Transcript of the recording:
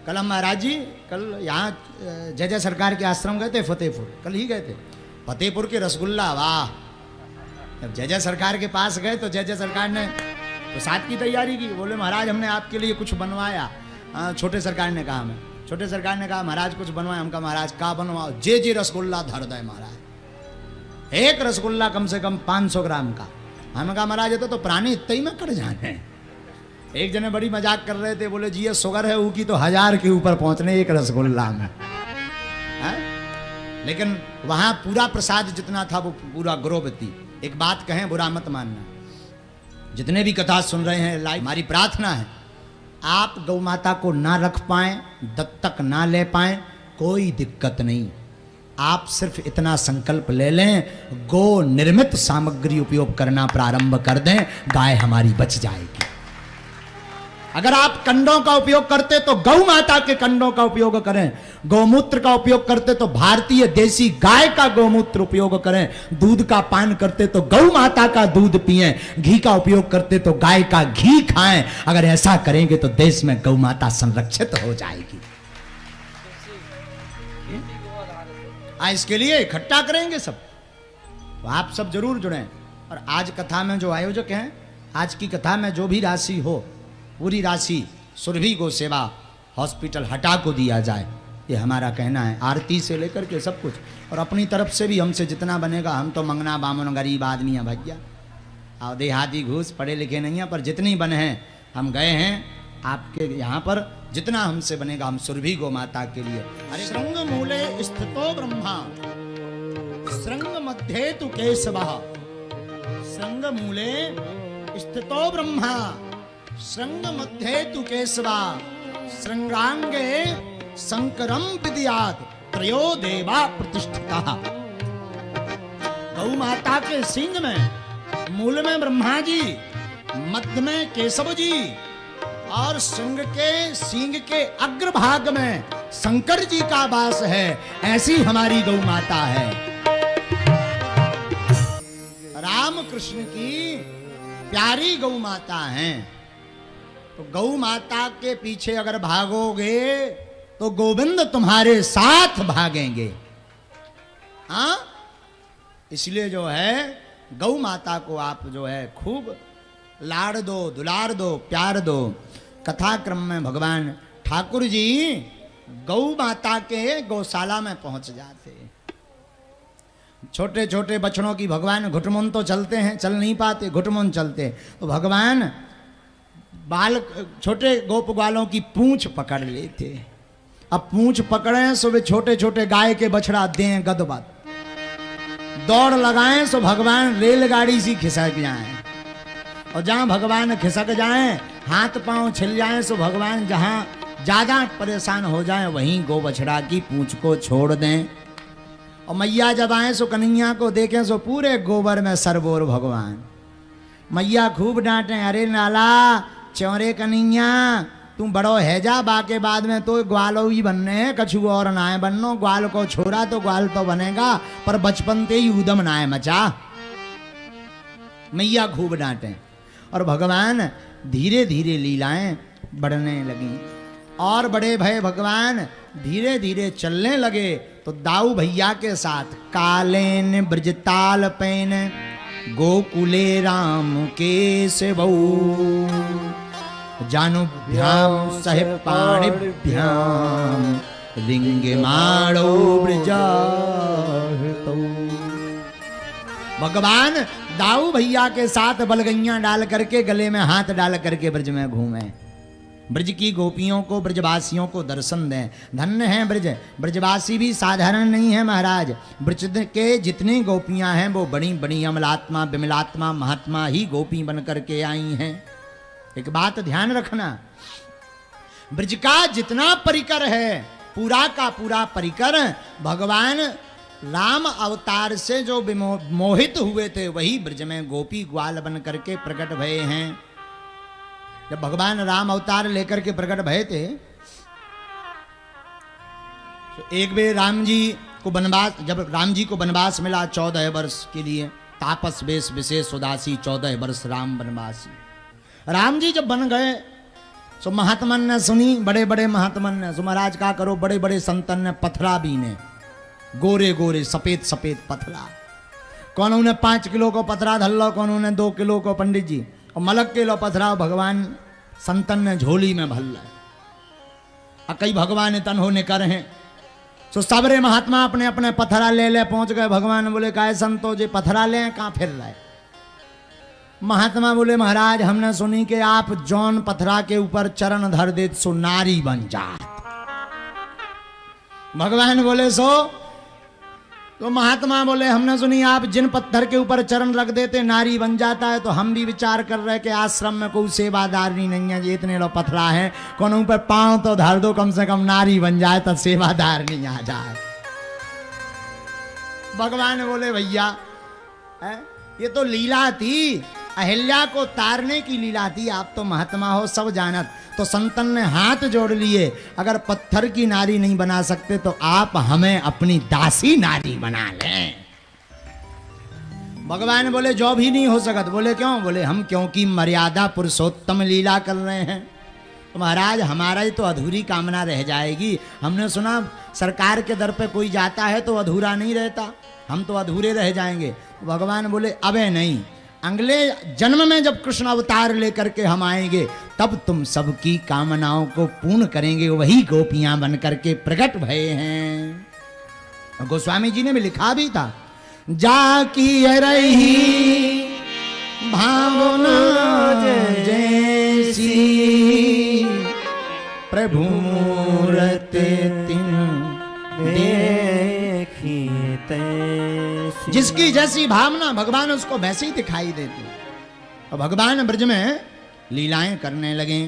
कल हम महाराज जी कल यहाँ जय जय सरकार के आश्रम गए थे फतेहपुर, कल ही गए थे। फतेहपुर के रसगुल्ला वाह। जब जय जय सरकार के पास गए तो जय जय सरकार ने प्रसाद की तैयारी की। बोले महाराज हमने आपके लिए कुछ बनवाया। छोटे सरकार ने कहा, मैं छोटे सरकार ने कहा महाराज कुछ बनवाया। हम कहा महाराज का बनवाओ? जे रसगुल्ला धर दे महाराज। एक रसगुल्ला कम से कम 500 ग्राम का। हमने कहा महाराज ये तो प्राणी इतने ही में कट जाने। एक जने बड़ी मजाक कर रहे थे, बोले जी ये शुगर है की तो 1000 के ऊपर पहुंचने एक रसगुल्ला में। लेकिन वहां पूरा प्रसाद जितना था वो पूरा ग्रोबती। एक बात कहें बुरा मत मानना, जितने भी कथा सुन रहे हैं लाइव, हमारी प्रार्थना है आप गौ माता को ना रख पाएं, दत्तक ना ले पाएं, कोई दिक्कत नहीं। आप सिर्फ इतना संकल्प ले लें, गो निर्मित सामग्री उपयोग करना प्रारंभ कर दें, गाय हमारी बच जाएगी। अगर आप कंडों का उपयोग करते तो गौ माता के कंडों का उपयोग करें, गौमूत्र का उपयोग करते तो भारतीय देसी गाय का गौमूत्र उपयोग करें, दूध का पान करते तो गौ माता का दूध पिएं, घी का उपयोग करते तो गाय का घी खाएं। अगर ऐसा करेंगे तो देश में गौ माता संरक्षित हो जाएगी। इसके लिए इकट्ठा करेंगे सब, तो आप सब जरूर जुड़ें। और आज कथा में जो आयोजक हैं, आज की कथा में जो भी राशि हो पूरी राशि सुरभि गो सेवा हॉस्पिटल हटा को दिया जाए, ये हमारा कहना है। आरती से लेकर के सब कुछ, और अपनी तरफ से भी हमसे जितना बनेगा। हम तो मंगना बामन गरीब आदमी हैं भैया, और देहाती घूस पढ़े लिखे नहीं हैं, पर जितनी बने हैं हम गए हैं आपके यहाँ पर, जितना हमसे बनेगा हम सुरभि गो माता के लिए। अरे श्रृंग मूले स्थितो ब्रह्मा श्रृंग मध्य तु केशवः, श्रृंग मूले स्थितो ब्रह्मा श्रृंग मध्य तु केशवा, श्रृंगांगे शंकरम विद्यात् त्रयो देवा प्रतिष्ठिता। गौ माता के सिंह में, मूल में ब्रह्मा जी, मध्य में केशव जी, और सींग के अग्रभाग में शंकर जी का वास है। ऐसी हमारी गौ माता है। राम कृष्ण की प्यारी गौ माता है। तो गौ माता के पीछे अगर भागोगे तो गोविंद तुम्हारे साथ भागेंगे। हाँ, इसलिए जो है गौ माता को आप जो है खूब लाड़ दो, दुलार दो, प्यार दो। कथा क्रम में भगवान ठाकुर जी गौ माता के गौशाला में पहुंच जाते। छोटे छोटे बछड़ों की भगवान घुटमुन तो चलते हैं, चल नहीं पाते, घुटमुन चलते, तो भगवान बाल छोटे गोप ग्वालों की पूंछ पकड़ लेते। अब पूंछ पकड़े सो वे छोटे छोटे गाय के बछड़ा दें गदबद, दौड़ लगाएं सो भगवान रेलगाड़ी सी खिसक जाएं, और जहां भगवान खिसक जाएं, हाथ पांव छिल जाएं, सो भगवान जहां ज्यादा परेशान हो जाएं वहीं गो बछड़ा की पूंछ को छोड़ दें। और मैया जब आए सो कन्हैया को देखें सो पूरे गोबर में सरबोर भगवान। मैया खूब डांटे, अरे नाला चौरे कन्हैया तुम बड़ो है जा, बाके बाद में तो ग्वालो ही बनने, कछु और नाए बननो। ग्वाल को छोड़ा तो ग्वाल तो बनेगा, पर बचपन ते ही उदम नाए मचा। मैया खूब डांटे, और भगवान धीरे धीरे लीलाएं बढ़ने लगी, और बड़े भय भगवान धीरे धीरे चलने लगे। तो दाऊ भैया के साथ कालेन ब्रजताल पैन गोकुले राम के सेवऊ, जानुभ्याम सह पाणिभ्याम रिंगमाणो ब्रजाहतौ। भगवान दाऊ भैया के साथ बलगैया डाल करके, गले में हाथ डाल करके ब्रज में घूमे। ब्रज की गोपियों को, ब्रजवासियों को दर्शन दें। धन्य है ब्रज, ब्रजवासी भी साधारण नहीं है महाराज। ब्रज के जितनी गोपियां हैं वो बड़ी बड़ी अमलात्मा, विमलात्मा, महात्मा ही गोपी बन करके आई हैं। एक बात ध्यान रखना, ब्रज का जितना परिकर है, पूरा का पूरा परिकर भगवान राम अवतार से जो मोहित हुए थे वही ब्रज में गोपी ग्वाल बन करके प्रकट भये हैं। जब भगवान राम अवतार लेकर के प्रकट भये थे, तो एक बार राम जी को वनवास, जब राम जी को वनवास मिला 14 वर्ष के लिए, तापस वेश विशेष उदासी 14 वर्ष राम वनवासी। राम जी जब बन गए सो महात्मन ने सुनी, बड़े बड़े महात्मन ने, सो महाराज का करो, बड़े बड़े संतन ने पथरा भी ने, गोरे गोरे सफेद सफेद पथरा, कौन उन्हें 5 किलो को पथरा धल लो, कौन उन्हें 2 किलो को पंडित जी, और मलक के लो पथरा भगवान संतन ने झोली में भल रहे, कई भगवान तन होने कर हैं। सो सबरे महात्मा अपने अपने पथरा ले ले पहुंच गए। भगवान बोले काहे संतो जी पथरा ले कहां फिर रहे? महात्मा बोले महाराज हमने सुनी कि आप जौन पथरा के ऊपर चरण धर दे सो नारी बन जात। भगवान बोले सो, तो महात्मा बोले हमने सुनी आप जिन पत्थर के ऊपर चरण रख देते नारी बन जाता है, तो हम भी विचार कर रहे कि आश्रम में कोई सेवादारनी नहीं है, ये इतने लोग पथरा है, कौन ऊपर पांव तो धर दो कम से कम नारी बन जाए तो सेवादारनी आ जाए। भगवान बोले भैया ये तो लीला थी, अहिल्या को तारने की लीला थी, आप तो महात्मा हो सब जानत। तो संतन ने हाथ जोड़ लिए, अगर पत्थर की नारी नहीं बना सकते तो आप हमें अपनी दासी नारी बना लें। भगवान बोले जो भी नहीं हो सकत। बोले क्यों? बोले हम क्योंकि मर्यादा पुरुषोत्तम लीला कर रहे हैं। तो महाराज हमारा ही तो अधूरी कामना रह जाएगी। हमने सुना सरकार के दर पे कोई जाता है तो अधूरा नहीं रहता, हम तो अधूरे रह जाएंगे। तो भगवान बोले अबे नहीं, अगले जन्म में जब कृष्ण अवतार लेकर के हम आएंगे तब तुम सबकी कामनाओं को पूर्ण करेंगे। वही गोपियां बन करके प्रकट भये हैं। गोस्वामी जी ने भी लिखा भी था, जाकी रही भावना जैसी प्रभु मूरत तिन देखी तैसी। जिसकी जैसी भावना भगवान उसको वैसे ही दिखाई देती। और भगवान ब्रज में लीलाएं करने लगे।